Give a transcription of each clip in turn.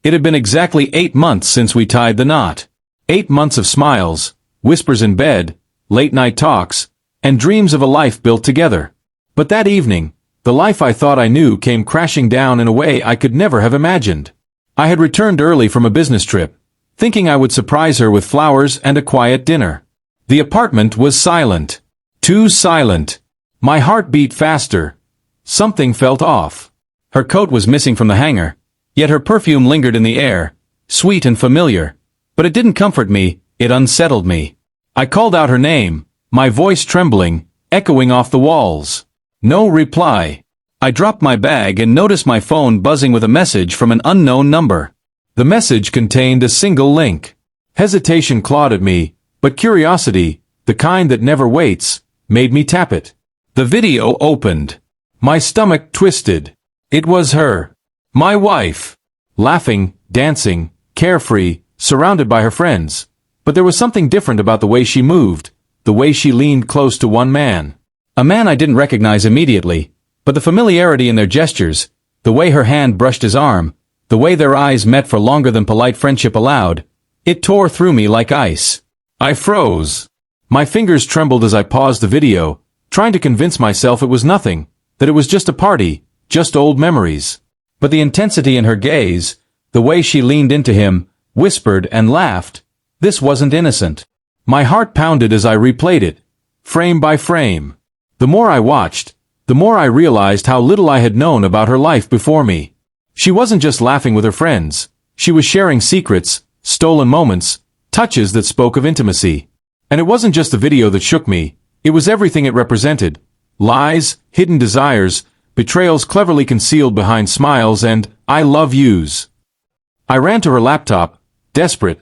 It had been exactly 8 months since we tied the knot. 8 months of smiles, whispers in bed, late-night talks, and dreams of a life built together. But that evening, the life I thought I knew came crashing down in a way I could never have imagined. I had returned early from a business trip, thinking I would surprise her with flowers and a quiet dinner. The apartment was silent. Too silent. My heart beat faster. Something felt off. Her coat was missing from the hanger, yet her perfume lingered in the air, sweet and familiar. But it didn't comfort me, it unsettled me. I called out her name, my voice trembling, echoing off the walls. No reply. I dropped my bag and noticed my phone buzzing with a message from an unknown number. The message contained a single link. Hesitation clawed at me, but curiosity, the kind that never waits, made me tap it. The video opened. My stomach twisted. It was her. My wife. Laughing, dancing, carefree, surrounded by her friends. But there was something different about the way she moved, the way she leaned close to one man. A man I didn't recognize immediately, but the familiarity in their gestures, the way her hand brushed his arm, the way their eyes met for longer than polite friendship allowed, it tore through me like ice. I froze. My fingers trembled as I paused the video, trying to convince myself it was nothing, that it was just a party, just old memories. But the intensity in her gaze, the way she leaned into him, whispered and laughed, this wasn't innocent. My heart pounded as I replayed it, frame by frame. The more I watched, the more I realized how little I had known about her life before me. She wasn't just laughing with her friends, she was sharing secrets, stolen moments, touches that spoke of intimacy. And it wasn't just the video that shook me, it was everything it represented. Lies, hidden desires, betrayals cleverly concealed behind smiles and I love yous. I ran to her laptop, desperate,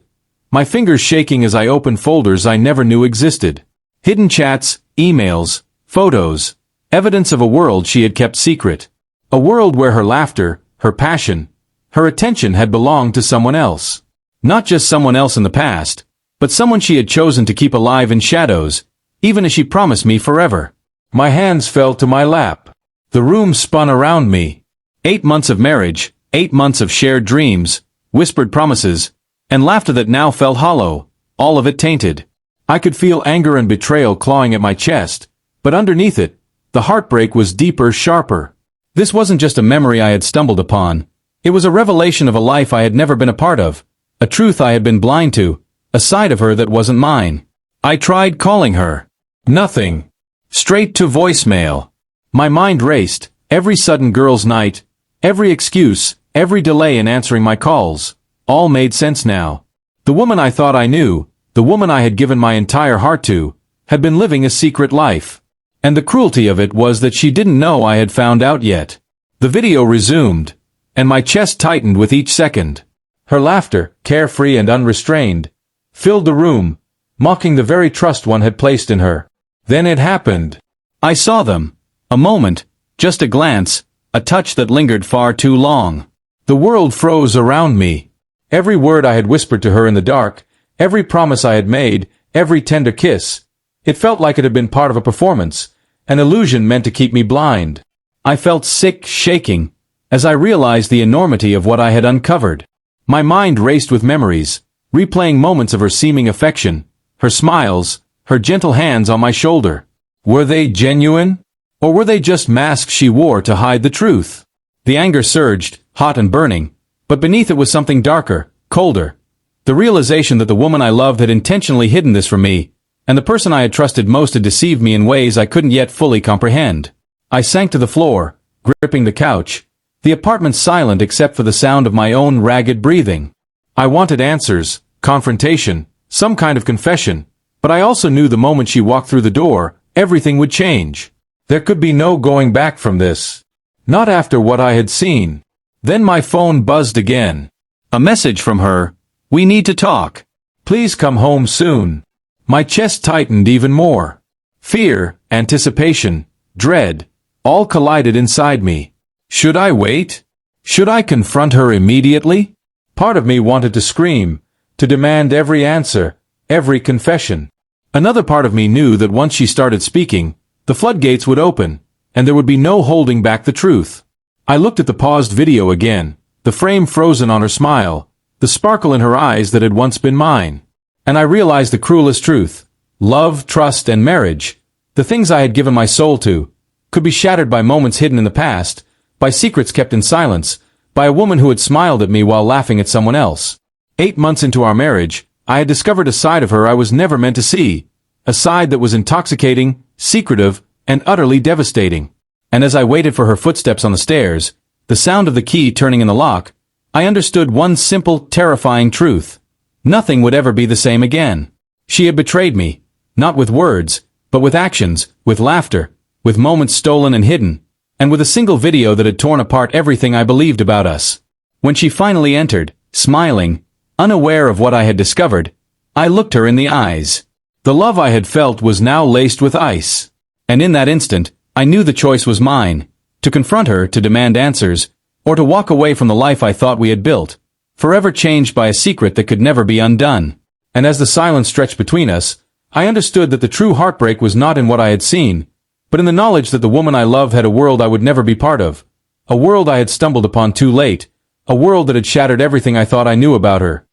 my fingers shaking as I opened folders I never knew existed. Hidden chats, emails, photos, evidence of a world she had kept secret. A world where her laughter, her passion, her attention had belonged to someone else. Not just someone else in the past, but someone she had chosen to keep alive in shadows, even as she promised me forever. My hands fell to my lap. The room spun around me. 8 months of marriage, 8 months of shared dreams, whispered promises, and laughter that now felt hollow, all of it tainted. I could feel anger and betrayal clawing at my chest, but underneath it, the heartbreak was deeper, sharper. This wasn't just a memory I had stumbled upon. It was a revelation of a life I had never been a part of, a truth I had been blind to, a side of her that wasn't mine. I tried calling her. Nothing. Straight to voicemail. My mind raced, every sudden girls' night, every excuse, every delay in answering my calls, all made sense now. The woman I thought I knew, the woman I had given my entire heart to, had been living a secret life. And the cruelty of it was that she didn't know I had found out yet. The video resumed, and my chest tightened with each second. Her laughter, carefree and unrestrained, filled the room, mocking the very trust one had placed in her. Then it happened. I saw them. A moment, just a glance, a touch that lingered far too long. The world froze around me. Every word I had whispered to her in the dark, every promise I had made, every tender kiss, it felt like it had been part of a performance, an illusion meant to keep me blind. I felt sick, shaking, as I realized the enormity of what I had uncovered. My mind raced with memories, replaying moments of her seeming affection, her smiles, her gentle hands on my shoulder. Were they genuine? Or were they just masks she wore to hide the truth? The anger surged, hot and burning, but beneath it was something darker, colder. The realization that the woman I loved had intentionally hidden this from me, and the person I had trusted most had deceived me in ways I couldn't yet fully comprehend. I sank to the floor, gripping the couch, the apartment silent except for the sound of my own ragged breathing. I wanted answers, confrontation, some kind of confession, but I also knew the moment she walked through the door, everything would change. There could be no going back from this. Not after what I had seen. Then my phone buzzed again. A message from her. We need to talk. Please come home soon. My chest tightened even more. Fear, anticipation, dread, all collided inside me. Should I wait? Should I confront her immediately? Part of me wanted to scream, to demand every answer, every confession. Another part of me knew that once she started speaking, the floodgates would open, and there would be no holding back the truth. I looked at the paused video again, the frame frozen on her smile, the sparkle in her eyes that had once been mine. And I realized the cruelest truth. Love, trust, and marriage, the things I had given my soul to, could be shattered by moments hidden in the past, by secrets kept in silence, by a woman who had smiled at me while laughing at someone else. 8 months into our marriage, I had discovered a side of her I was never meant to see, a side that was intoxicating, secretive, and utterly devastating. And as I waited for her footsteps on the stairs, the sound of the key turning in the lock, I understood one simple, terrifying truth. Nothing would ever be the same again. She had betrayed me, not with words, but with actions, with laughter, with moments stolen and hidden, and with a single video that had torn apart everything I believed about us. When she finally entered, smiling, unaware of what I had discovered, I looked her in the eyes. The love I had felt was now laced with ice. And in that instant, I knew the choice was mine, to confront her, to demand answers, or to walk away from the life I thought we had built, forever changed by a secret that could never be undone. And as the silence stretched between us, I understood that the true heartbreak was not in what I had seen, but in the knowledge that the woman I loved had a world I would never be part of, a world I had stumbled upon too late, a world that had shattered everything I thought I knew about her.